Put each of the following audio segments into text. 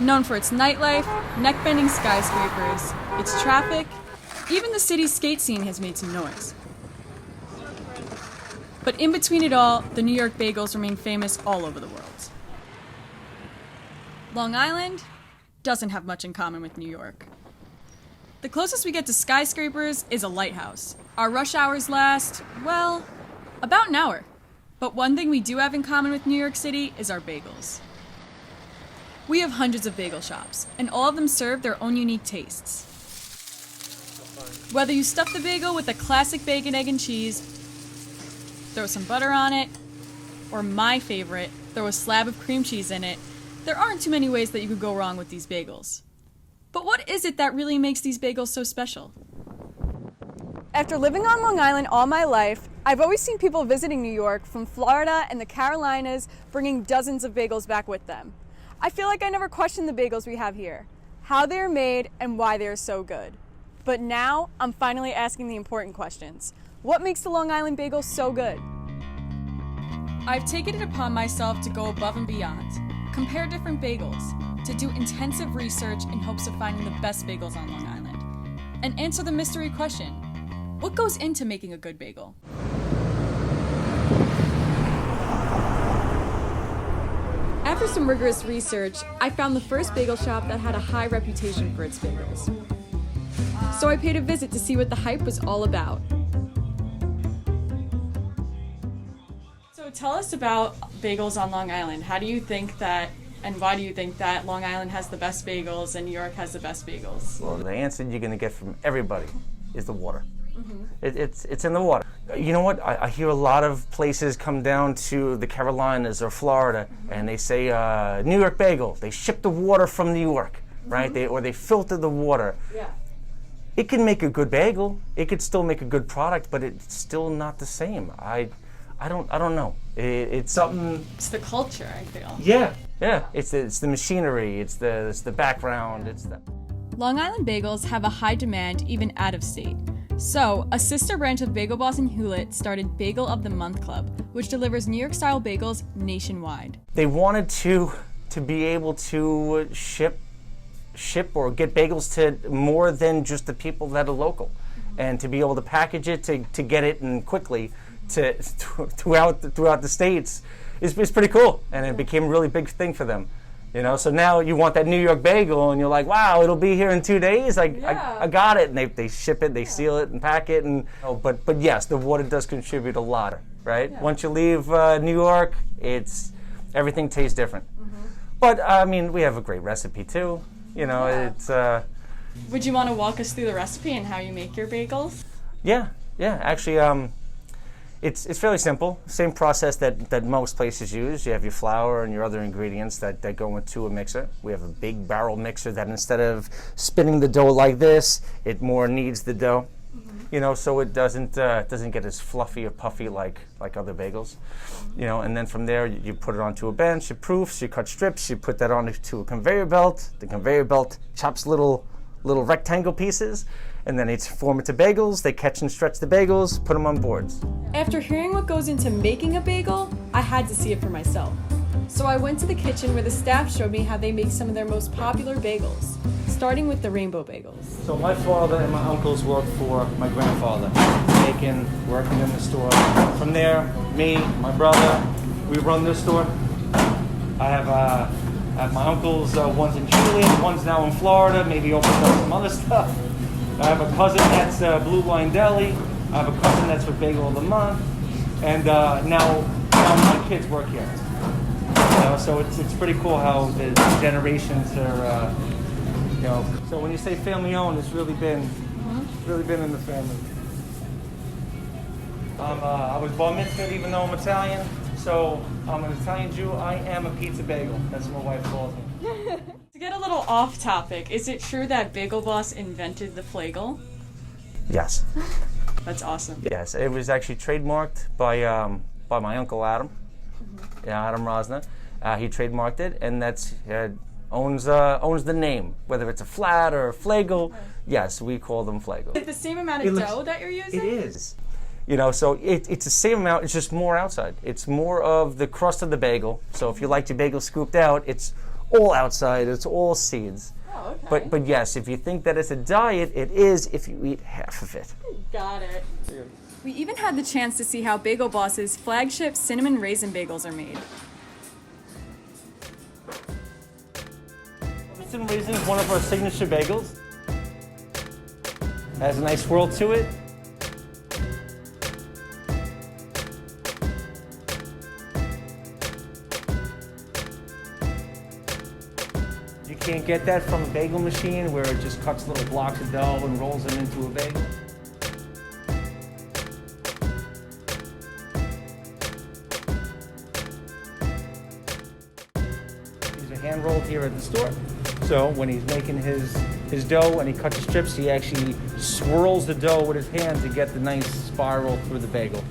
known for its nightlife, neck-bending skyscrapers, its traffic, even the city's skate scene has made some noise. But in between it all, the New York bagels remain famous all over the world. Long Island doesn't have much in common with New York. The closest we get to skyscrapers is a lighthouse. Our rush hours last, well, about an hour. But one thing we do have in common with New York City is our bagels. We have hundreds of bagel shops, and all of them serve their own unique tastes. Whether you stuff the bagel with a classic bacon, egg, and cheese, throw some butter on it, or my favorite, throw a slab of cream cheese in it, there aren't too many ways that you could go wrong with these bagels. But what is it that really makes these bagels so special? After living on Long Island all my life, I've always seen people visiting New York from Florida and the Carolinas bringing dozens of bagels back with them. I feel like I never questioned the bagels we have here, how they are made and why they are so good. But now I'm finally asking the important questions. What makes the Long Island bagel so good? I've taken it upon myself to go above and beyond, compare different bagels, to do intensive research in hopes of finding the best bagels on Long Island, and answer the mystery question, what goes into making a good bagel? After some rigorous research, I found the first bagel shop that had a high reputation for its bagels. So I paid a visit to see what the hype was all about. So tell us about bagels on Long Island. How do you think that, and why do you think that Long Island has the best bagels and New York has the best bagels? Well, the answer you're going to get from everybody is the water. Mm-hmm. It's in the water. You know what? I hear a lot of places come down to the Carolinas or Florida, and they say New York bagel. They ship the water from New York, right? They filter the water. Yeah. It can make a good bagel. It could still make a good product, but it's still not the same. I don't know. It's something. It's the culture, I feel. Yeah. It's the machinery. It's the background. It's the. Long Island bagels have a high demand even out of state. So, a sister branch of Bagel Boss in Hewlett started Bagel of the Month Club, which delivers New York-style bagels nationwide. They wanted to be able to ship or get bagels to more than just the people that are local, and to be able to package it to get it in quickly throughout the states is pretty cool, and it became a really big thing for them. You know, so now you want that New York bagel, and you're like, wow, it'll be here in 2 days. I got it, and they ship it, they seal it, and pack it, and but yes, the water does contribute a lot, right? Yeah. Once you leave New York, everything tastes different. Mm-hmm. But I mean, we have a great recipe too. You know, it's. Would you want to walk us through the recipe and how you make your bagels? Yeah. Actually, it's fairly simple. Same process that most places use. You have your flour and your other ingredients that go into a mixer. We have a big barrel mixer that instead of spinning the dough like this, it more kneads the dough. Mm-hmm. You know, so it doesn't get as fluffy or puffy like other bagels. You know, and then from there you put it onto a bench, you proofs, you cut strips, you put that onto a conveyor belt. The conveyor belt chops little rectangle pieces, and then they form it to bagels. They catch and stretch the bagels, put them on boards. After hearing what goes into making a bagel, I had to see it for myself. So I went to the kitchen where the staff showed me how they make some of their most popular bagels, starting with the rainbow bagels. So my father and my uncles worked for my grandfather, working in the store. From there, me, my brother, we run this store. I have my uncles, one's in Chile, one's now in Florida, maybe opened up some other stuff. I have a cousin that's Blue Line Deli. I have a cousin that's for Bagel of the Month, and now my kids work here. You know, so it's pretty cool how the generations are. You know, so when you say family owned, it's really been in the family. I was bar mitzvahed even though I'm Italian, so I'm an Italian Jew. I am a pizza bagel. That's what my wife calls me. To get a little off topic, is it true that Bagel Boss invented the flagel? Yes. That's awesome. Yes, it was actually trademarked by my uncle Adam. Mm-hmm. Yeah, Adam Rosner. He trademarked it, and owns the name. Whether it's a flat or a flagel, yes, we call them flagel. Is it the same amount of dough that you're using? It is. You know, so it's the same amount. It's just more outside. It's more of the crust of the bagel. So if you like your bagel scooped out, it's all outside. It's all seeds. Oh, okay. But yes, if you think that it's a diet, it is if you eat half of it. Got it. We even had the chance to see how Bagel Boss's flagship cinnamon raisin bagels are made. Cinnamon raisin is one of our signature bagels. Has a nice swirl to it. You can't get that from a bagel machine where it just cuts little blocks of dough and rolls them into a bagel. These are hand rolled here at the store. So when he's making his dough and he cuts the strips, he actually swirls the dough with his hand to get the nice spiral through the bagel.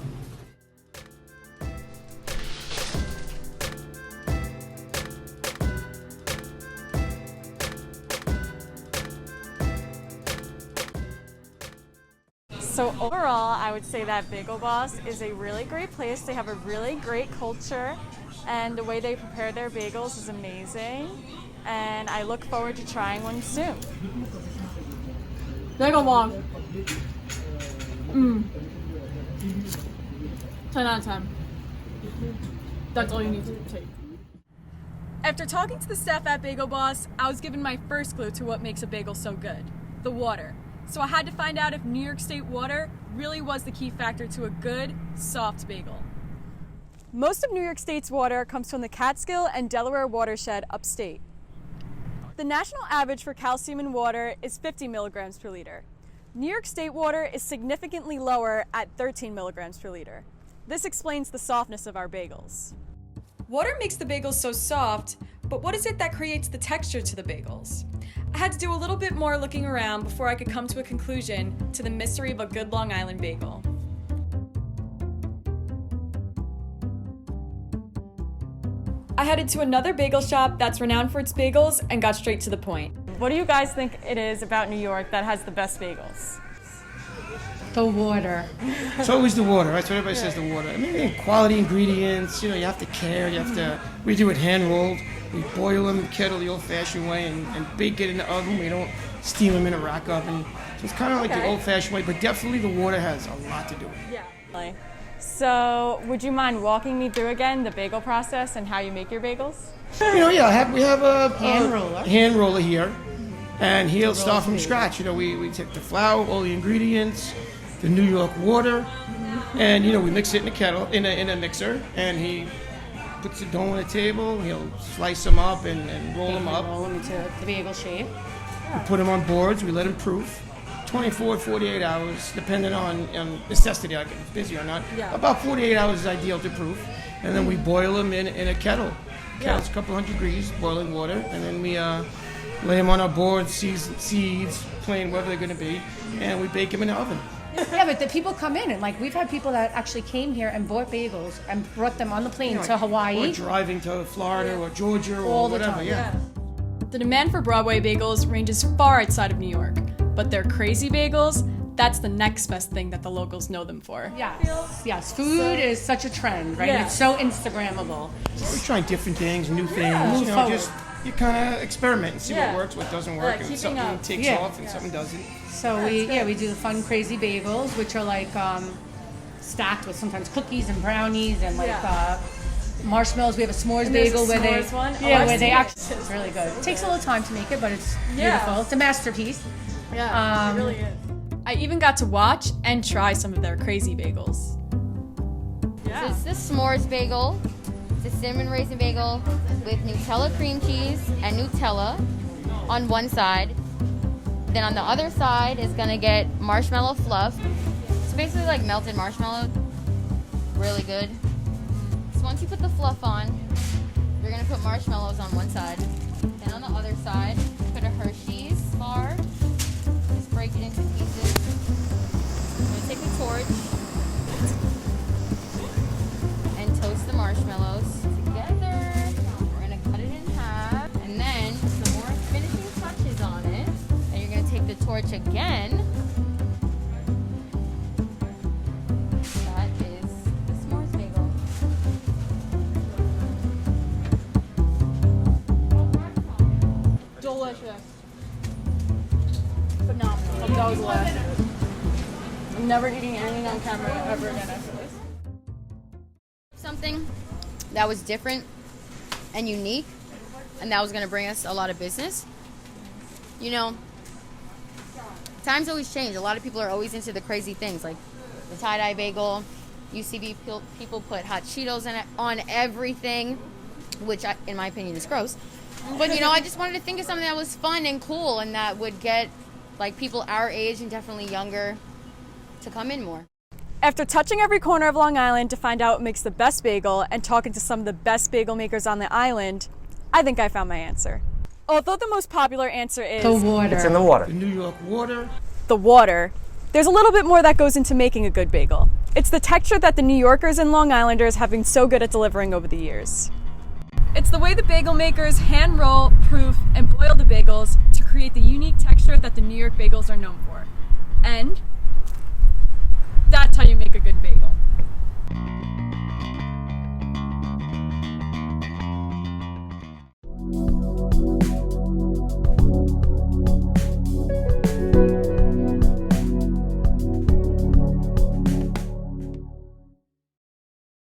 So overall, I would say that Bagel Boss is a really great place. They have a really great culture, and the way they prepare their bagels is amazing. And I look forward to trying one soon. Bagel Boss. 10 out of 10. That's all you need to take. After talking to the staff at Bagel Boss, I was given my first clue to what makes a bagel so good: the water. So I had to find out if New York State water really was the key factor to a good, soft bagel. Most of New York State's water comes from the Catskill and Delaware watershed upstate. The national average for calcium in water is 50 milligrams per liter. New York State water is significantly lower at 13 milligrams per liter. This explains the softness of our bagels. Water makes the bagels so soft, but what is it that creates the texture to the bagels? I had to do a little bit more looking around before I could come to a conclusion to the mystery of a good Long Island bagel. I headed to another bagel shop that's renowned for its bagels and got straight to the point. What do you guys think it is about New York that has the best bagels? The water. It's always the water. That's what everybody says, the water. I mean, quality ingredients, you have to care. We do it hand rolled. We boil them in kettle the old-fashioned way and bake it in the oven. We don't steam them in a rack oven. So it's kind of like the old-fashioned way, but definitely the water has a lot to do with it. Yeah. So, would you mind walking me through again the bagel process and how you make your bagels? We have a Hand roller. here, and he'll start from scratch. We take the flour, all the ingredients, the New York water, and we mix it in a kettle, in a mixer, and he puts the dough on the table. He'll slice them up and roll them up. Roll them into the bagel shape. We put them on boards. We let them proof. 24, 48 hours, depending on necessity, like if it's busy or not. Yeah. About 48 hours is ideal to proof. And then we boil them in a kettle. Kettle's a couple hundred degrees, boiling water. And then we lay them on our board, seeds, plain, whatever they're going to be. And we bake them in the oven. Yeah, but the people come in, and we've had people that actually came here and bought bagels and brought them on the plane to Hawaii. Or driving to Florida or Georgia or All the whatever. time, Yeah. The demand for Broadway bagels ranges far outside of New York, but their crazy bagels, that's the next best thing that the locals know them for. Yes. Food is such a trend, right? Yeah. It's so Instagrammable. We're trying different things, new things. Move forward. You kind of experiment and see Yeah. what works, what doesn't work, and keeping something up. takes Yeah. off and something doesn't. So we do the fun, crazy bagels, which are stacked with sometimes cookies and brownies and marshmallows. We have a s'mores And there's bagel a where they, s'mores one? Oh, yeah, I've where they seen it. actually, it's really good. It takes a little time to make it, but it's Yeah. beautiful. It's a masterpiece. Yeah, it really is. I even got to watch and try some of their crazy bagels. So it's the s'mores bagel. It's a cinnamon raisin bagel with Nutella cream cheese and Nutella on one side. Then on the other side is gonna get marshmallow fluff. It's basically like melted marshmallow. Really good. So once you put the fluff on, you're gonna put marshmallows on one side. Then on the other side, put a Hershey's bar. Just break it into pieces. I'm gonna take the torch and toast the marshmallows together. We're gonna cut it in half, and then some more finishing touches on it. And you're gonna take the torch again. That is the s'mores bagel. delicious. Phenomenal. That was last. I'm never eating anything on camera ever again after this. Something that was different and unique, and that was going to bring us a lot of business. You know, times always change. A lot of people are always into the crazy things, like the tie-dye bagel. UCB people put hot Cheetos on everything, which in my opinion is gross. But, you know, I just wanted to think of something that was fun and cool and that would get, like, people our age and definitely younger to come in more. After touching every corner of Long Island to find out what makes the best bagel and talking to some of the best bagel makers on the island, I think I found my answer. Although the most popular answer is The water. It's in the water. The New York water. the water, there's a little bit more that goes into making a good bagel. It's the texture that the New Yorkers and Long Islanders have been so good at delivering over the years. It's the way the bagel makers hand roll, proof, and boil the bagels to create the unique texture that the New York bagels are known for. And